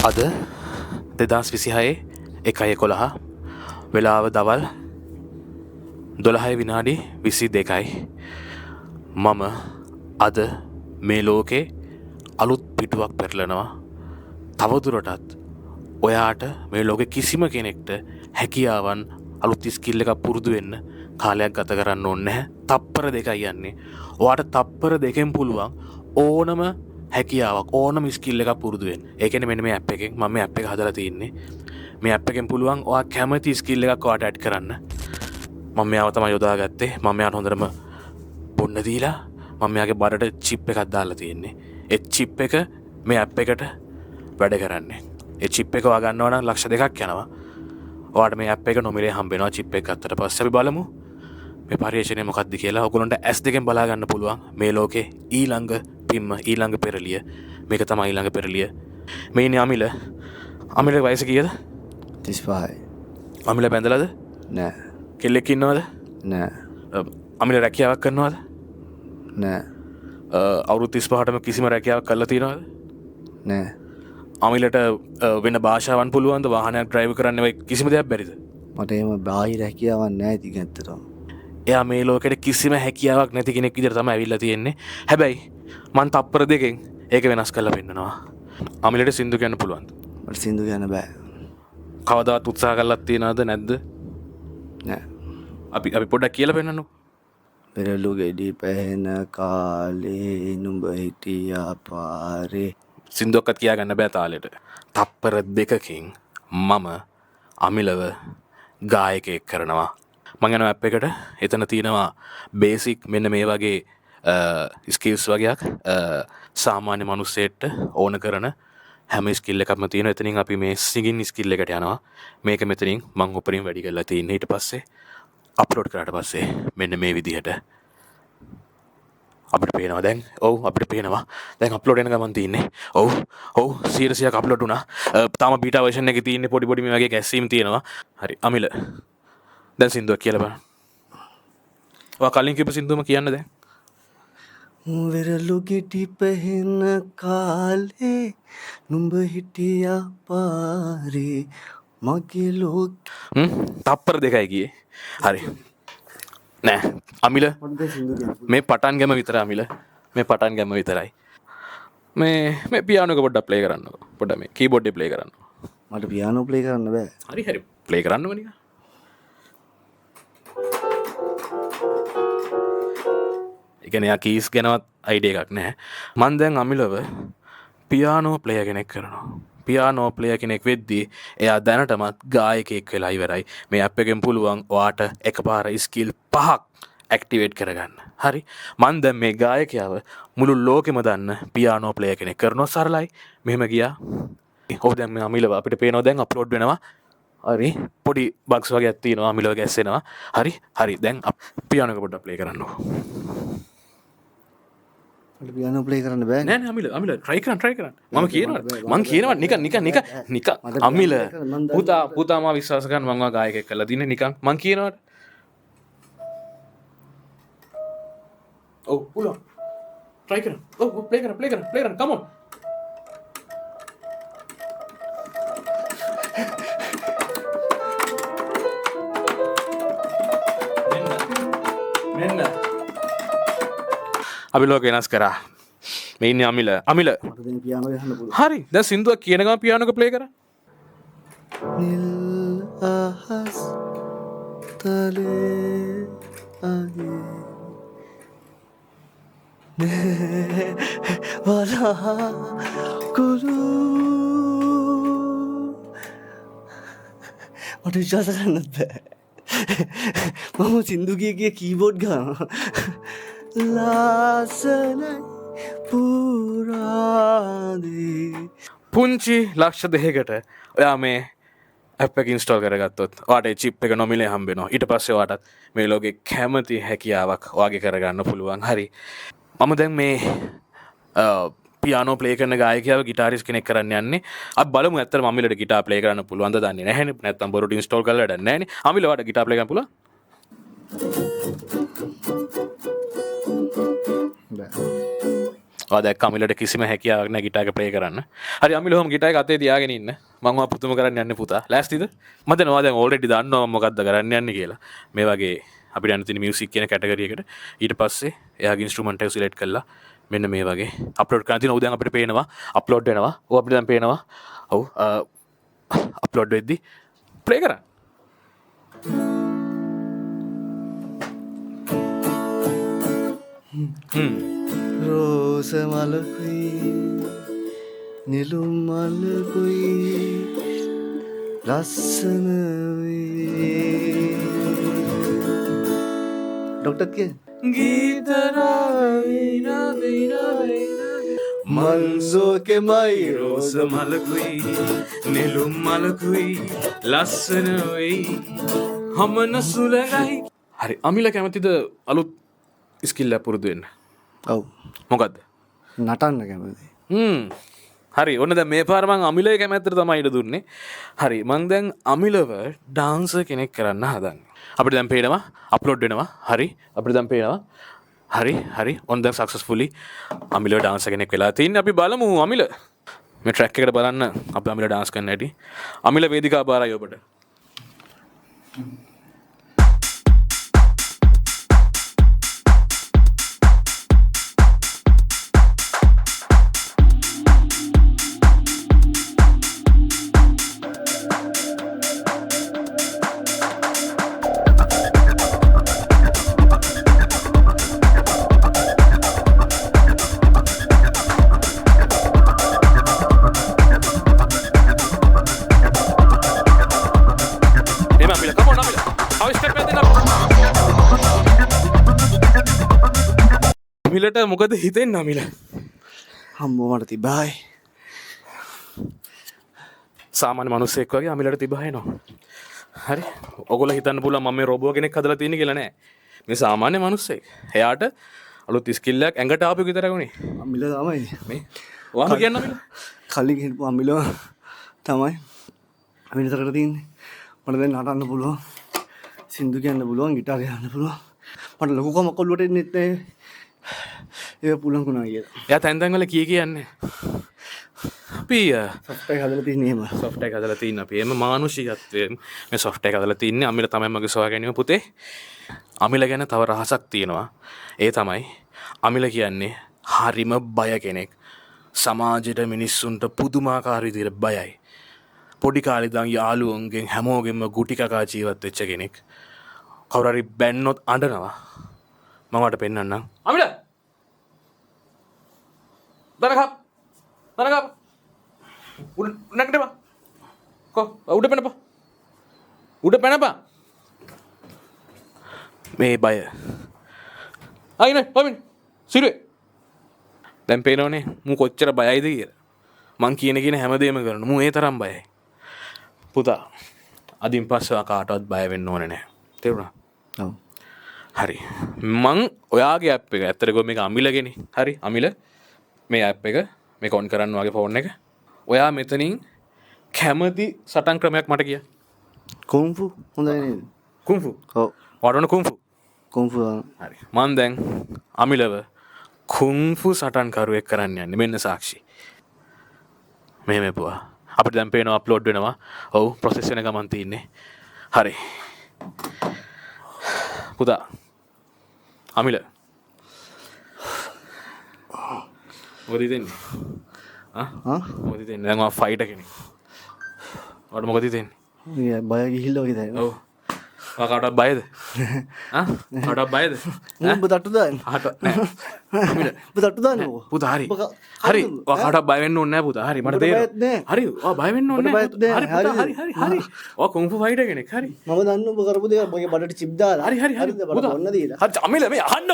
අද 2026 1:11 වෙලාව දවල් 12:22යි. මම අද මේ ලෝකේ අලුත් පිටුවක් පෙරලනවා. තවදුරටත් ඔයාට මේ ලෝකෙ කිසිම කෙනෙක්ට හැකියාවන් අලුත් ස්කිල් එකක් පුරුදු වෙන්න කාලයක් ගත කරන්න ඕනේ නැහැ. තප්පර දෙකයි යන්නේ. ඔයාට තප්පර දෙකෙන් පුළුවන් ඕනම හැකියාවක් ඕනම ස්කිල් එකක් පුරුදු වෙන්න. ඒ කියන්නේ මෙන්න මේ ඇප් එකෙන් මම මේ ඇප් එක හදලා තින්නේ. මේ ඇප් එකෙන් පුළුවන් ඔයා කැමති ස්කිල් එකක් ඔයාට ඇඩ් කරන්න. මම මෙයාව තමයි යොදාගත්තේ. මම මෙයාට හොඳටම බොන්න දීලා මම මෙයාගේ බඩට චිප් එකක් දාලා තියෙන්නේ. ඒ චිප් එක මේ ඇප් එකට වැඩ කරන්නේ. ඒ චිප් එක ඔයා ගන්නවා නම් ලක්ෂ 2ක් යනවා. ඔයාට මේ ඇප් එක නොමිලේ හම්බ වෙනවා. චිප් එක ගත්තට පස්සේ අපි බලමු මේ පරිශ්‍රණය මොකක්ද කියලා. ඔයගොල්ලන්ට S2 බලා ගන්න පුළුවන් මේ ලෝකේ ඊළඟ පිම්ම ඊළඟ පෙරලිය. මේක තමයි ඊළඟ පෙරලිය. මේ ඉන්නේ අමිල වයස කීයද? 35. අමිල බැඳලාද? නෑ. කෙල්ලෙක් ඉන්නවද? නෑ. අමිල රැකියාවක් කරනවද? නෑ. අවුරුදු 35ටම කිසිම රැකියාවක් කරලා තියෙනවද? නෑ. අමිලට වෙන භාෂාවන් පුළුවන්ද? වාහනයක් ඩ්‍රයිව් කරන්න වෙයි කිසිම දෙයක් බැරිද? මට එහෙම බාහිර හැකියාවක් නෑ ඉතින් ඇත්තටම. එයා මේ ලෝකෙට කිසිම හැකියාවක් නැති කෙනෙක් විදිහට තමයි ඇවිල්ලා තියෙන්නේ. හැබැයි මං තප්පර දෙකෙන් ඒක වෙනස් කරලා පෙන්නනවා. අමිලට සින්දු කියන්න පුළුවන්ද? මට සින්දු කියන්න බෑ. කවදාවත් උත්සාහ කරලා තියනවද නැද්ද? නෑ. අපි පොඩ්ඩක් කියලා පෙන්නන්නකො. පෙරළු ගෙඩි පැහෙන කාලේ නුඹ හිටියා පාරේ. සින්දුවක්වත් කියා ගන්න බෑ තාලෙට. තප්පර දෙකකින් මම අමිලව ගායකයෙක් කරනවා. මං යනවා ඇප් එකට. එතන තියෙනවා බේසික් මෙන්න මේ වගේ ස්කිල්ස් වගේක් සාමාන්‍ය මිනිස්සෙට ඕන කරන හැම ස්කිල් එකක්ම තියෙනවා. එතනින් අපි මේ සිංගින් ස්කිල් එකට යනවා. මේක මෙතනින් මං උඩරින් වැඩි කරලා තියෙන්නේ. ඊට පස්සේ අප්ලෝඩ් කරාට පස්සේ මෙන්න මේ විදිහට අපිට පේනවා දැන්. ඔව් අපිට පේනවා. දැන් අප්ලෝඩ් වෙන ගමන් තියෙන්නේ. ඔව් 100ක් අප්ලෝඩ් වුණා. තාම බීටා version එකේ තියෙන්නේ පොඩි මේ වගේ ගැස්සීම් තියෙනවා. හරි අමිල. දැන් සින්දුවක් කියලා බලන්න. ඔයා කලින් කියපු සින්දුවම කියන්න දැන්. වෙරළු ගෙඩි පැහෙන කාලේ නුඹ හිටියා පාරේ මගේ ලෝක. තප්පර දෙකයි ගියේ. හරි. නෑ අමිල මේ පටන් ගැම විතර අමිල මේ පටන් ගැම විතරයි. මේ පියානෝ එක පොඩ්ඩක් ප්ලේ කරන්නකෝ. පොඩ්ඩක් මේ කීබෝඩ් එක ප්ලේ කරන්න. මට පියානෝ ප්ලේ කරන්න බෑ. හරි ප්ලේ කරන්නකෝ නිකන්. ඒ කියන්නේ යා කීස් ගැනවත් අයිඩියා එකක් නැහැ. මම දැන් අමිලව පියානෝ ප්ලේයර් කෙනෙක් කරනවා. පියානෝ ප්ලේයර් කෙනෙක් වෙද්දී එයා දැනටමත් ගායකයෙක් වෙලා ඉවරයි. මේ ඇප් එකෙන් පුළුවන් ඔයාට එකපාර ස්කිල් 5ක් ඇක්ටිවේට් කරගන්න. හරි. මම දැන් මේ ගායකයාව මුළු ලෝකෙම දන්න පියානෝ ප්ලේයර් කෙනෙක් කරනවා. සරලයි. මෙහෙම ගියා. ඔව් දැන් මේ අමිලව අපිට පේනවා දැන් අප්ලෝඩ් වෙනවා. හරි. පොඩි බග්ස් වගේක් තියෙනවා. අමිලව ගැස්සෙනවා. හරි. දැන් පියානෝ එක පොඩ්ඩක් ප්ලේ කරන්නකෝ. මට පියානෝ ප්ලේ කරන්න බෑ. නෑ අමිල try කරන්න. මම කියනවා නිකන් අමිල පුතා මම විශ්වාස කරන මම ගායකයෙක් කරලා දින්නේ නිකන් මම කියනවාට. ඔව් පුළුවන්. try කරන්න. ඔව් play කරන්න. come on. මෙන්න අපි ලෝක වෙනස් කරා. මේ ඉන්නේ අමිල. මට දැන් පියානෝ ගහන්න පුළුවන්. හරි. දැන් සින්දුවක් කියන ගමන් පියානෝ එක ප්ලේ කරා. නිල් අහස් තලේ අගේ වලා කුරු මට විශ්වාස කරන්නත් බෑ. මම සින්දු කිය කීබෝඩ් ගානවා. ලාසනයි පුරාදී පුංචි ලක්ෂ 2කට ඔයා මේ ඇප් එක ඉන්ස්ටෝල් කරගත්තොත් ඔයාට චිප් එක නොමිලේ හම්බ වෙනවා. ඊට පස්සේ ඔයාටත් මේ ලෝකේ කැමති හැකියාවක් ඔයාගේ කරගන්න පුළුවන්. හරි. මම දැන් මේ පියානෝ ප්ලේ කරන ගායකයාව ගිටාරිස්ට් කෙනෙක් කරන්න යන්නේ. අපි බලමු ඇත්තටම අමිලට ගිටාර් ප්ලේ කරන්න පුළුවන්ද දන්නේ නැහැනේ. නැත්තම් බොරුට ඉන්ස්ටෝල් කරලා වැඩක් නැහැනේ. අමිල ඔයාට ගිටාර් ප්ලේ කරන්න පුළුවන්? ඔයා දැක්ක අමිලට කිසිම හැකියාවක් නැහැ ගිටාර් එක ප්ලේ කරන්න. හරි අමිල ඔහම ගිටාර් එක අතේ තියාගෙන ඉන්න. මම ඔයා පුතුම කරන්න යන්නේ පුතා. ලෑස්තිද? මම දැන් ඔයා දැන් ඔල්රෙඩි දන්නවා මම මොකද්ද කරන්න යන්නේ කියලා. මේ වගේ අපිට යන්න තියෙන මියුසික් කියන කැටගරි එකට. ඊට පස්සේ එයාගේ ඉන්ස්ට්‍රුමන්ට් එක සිලෙක්ට් කරලා මෙන්න මේ වගේ අප්ලෝඩ් කරන්න තියෙනවා. දැන් අපිට පේනවා අප්ලෝඩ් වෙනවා. ඔව් අපිට දැන් පේනවා. ඔව් අප්ලෝඩ් වෙද්දි ප්ලේ කරන්න. රෝස මලකුයි නිලුම් මලකුයි ලස්සන ඩොක්ටර් කිය මන්සෝකෙමයි රෝස මලකුයි නිලුම් මලකුයි ලස්සන වෙයි හමන සුලගයි. හරි අමිල කැමතිද අලුත් ස්කිල් එක පුරුදු වෙන්න? ඔව්. මොකද්ද? නටන්න කැමති. හරි ඔන්න දැන් මේ පාර මං අමිලේ කැමැත්තට තමයි ඉඩ දුන්නේ. හරි මං දැන් අමිලව ඩාන්සර් කෙනෙක් කරන්න හදන්නේ. අපිට දැන් පේනවා අප්ලෝඩ් වෙනවා. හරි අපිට දැන් පේනවා. හරි ඔන්න දැන් සක්සස්ෆුලි අමිලව ඩාන්සර් කෙනෙක් වෙලා තින්නේ. අපි බලමු අමිල මේ ට්‍රැක් එකට බලන්න අපි අමිල ඩාන්ස් කරන්න හැටි. අමිල වේදිකාව බාරයි ඔබට. මිලට මොකද හිතෙන් නමිල හම්බෝමට තිබයි සාමාන්‍ය මිනිස්සෙක් වගේ අමිලට තිබහයනවා. හරි ඔගොල්ලෝ හිතන්න පුළුවන් මම මේ රොබෝ කෙනෙක් හදලා තියෙන්නේ කියලා නෑ. මේ සාමාන්‍ය මිනිස්සෙක්. එයාට අලුත් ස්කිල් එකක් ඇඟට ආපු විතරක් උනේ. අමිල තමයි මේ ඔයාම කියන්න අමිල. කලින් හිටපු අමිල තමයි අමිල තරකට තින්නේ. මට දැන් නටන්න පුළුවන්. සින්දු කියන්න පුළුවන්, ගිටාර් ගහන්න පුළුවන්. මට ලොකු කමක් ඔළුවට එන්නෙත් නැහැ. ඒක පුළුවන් වුණා කියලා. එයා තැන් තැන් වල කියන්නේ. අපි සොෆ්ට් එක හදලා තින්නේ එහෙම. සොෆ්ට් එක හදලා තින්නේ අපි. එම මානුෂිකත්වයෙන් මේ සොෆ්ට් එක හදලා තින්නේ. අමිල තමයි මගේ සොයා ගැනීම පුතේ. අමිල ගැන තව රහසක් තියෙනවා. ඒ තමයි අමිල කියන්නේ හරිම බය කෙනෙක්. සමාජයට මිනිස්සුන්ට පුදුමාකාර විදිහට බයයි. පොඩි කාලේ ඉඳන් යාළුවන්ගෙන් හැමෝගෙම ගුටි කකා ජීවත් වෙච්ච කෙනෙක්. කවුරු හරි බැන්නොත් අඬනවා. මම වට පෙන්නන්නම්. අමිල දරකප් උඩ නැගිටපන්. උඩ පැනපන්. උඩ පැනපන්. මේ බය. අයිනේ පමින් සිරුවේ. දැන් පේනවනේ මු කොච්චර බයයිද කියලා. මං කියන හැමදේම කරනවා. මු ඒ තරම් බයයි. පුතා අදින් පස්සේ කාටවත් බය වෙන්න ඕනේ නැහැ. තේරුණා? ඔව්. හරි. මං ඔයාගේ ඇප් එක ඇත්තට ගොම මේක අමිලගෙනි. හරි අමිල මේ ඇප් එක මේක ඔන් කරන්න වගේ ෆෝන් එක. ඔයා මෙතනින් කැමති සටන් ක්‍රමයක් මට කිය. කුන්ෆු හොඳයි නේද? කුන්ෆු. ඔව්. වඩන කුන්ෆු. කුන්ෆු. හරි. මං දැන් අමිලව කුන්ෆු සටන් කරුවෙක් කරන්න යන්නේ. මෙන්න සාක්ෂි. මෙහෙම පුවා. අපිට දැන් පේනවා අප්ලෝඩ් වෙනවා. ඔව් ප්‍රොසෙස් වෙන ගමන් තින්නේ. හරි. පුතා. අමිල. මොකද හිතෙන්නේ? මොකද හිතෙන්නේ? දැන් ඔයා ෆයිටර් කෙනෙක්. ඔයාට මොකද හිතෙන්නේ? මේ බය ගිහිල්ලා වගේ දැනෙනවා. ඔව්. ඔයා කාටවත් බයද? කාටවත් බයද? උඹ තට්ටු දාන්න. ආට නෑ. අමිල. උඹ තට්ටු දාන්නකෝ. පුතා හරි. හරි. ඔයා කාටවත් බය වෙන්න ඕනේ නෑ පුතා. හරි මට තේරෙනවා. හරි. ඔයා බය වෙන්න ඕනේ නෑ. හරි පුතා හරි. ඔයා කුන්ෆු ෆයිටර් කෙනෙක්. හරි. මම දන්න උඹ කරපු දේ මගේ බඩට චිප් දාලා. හරි. පුතා ඔන්න දීලා. හරි අමිල මේ අහන්න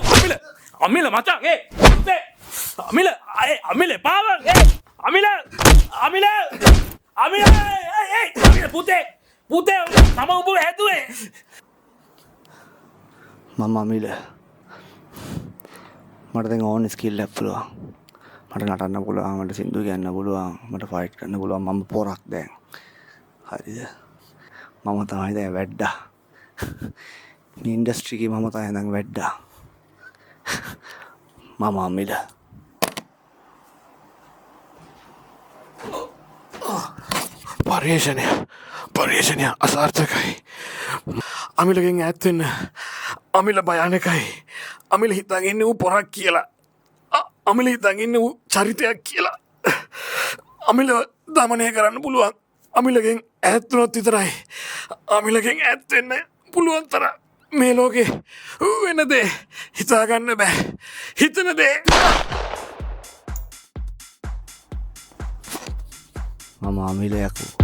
අමිල මචං අමිල අමිල පාවන් අමිල පුතේ මම ඔබ හැදුවේ මම අමිල මට දැන් ඕන ස්කිල් එකක් පුළුවන් මට නටන්න පුළුවන් මට සින්දු කියන්න පුළුවන් මට ෆයිට් කරන්න පුළුවන් මම පොරක් දැන් හරිද මම තමයි දැන් වැඩ්ඩා මේ ඉන්ඩස්ට්‍රි එකේ මම තමයි දැන් වැඩ්ඩා මම අමිල පර්යේෂණය අසාර්ථකයි. අමිලගෙන් ඇත්වෙන්න අමිල භයානකයි. අමිල හිතාගන්න වූ පොරක් කියලා. අමිල හිතාගන්න වූ චරිතයක් කියලා. අමිල දමනය කරන්න පුළුවන්. අමිලගෙන් ඇත්තුනොත් විතරයි. අමිලගෙන් ඇත්වෙන්න පුළුවන් තර මේ ලෝකෙ වෙන දේ හිතාගන්න බෑ. හිතන දේ මම අමිලයකු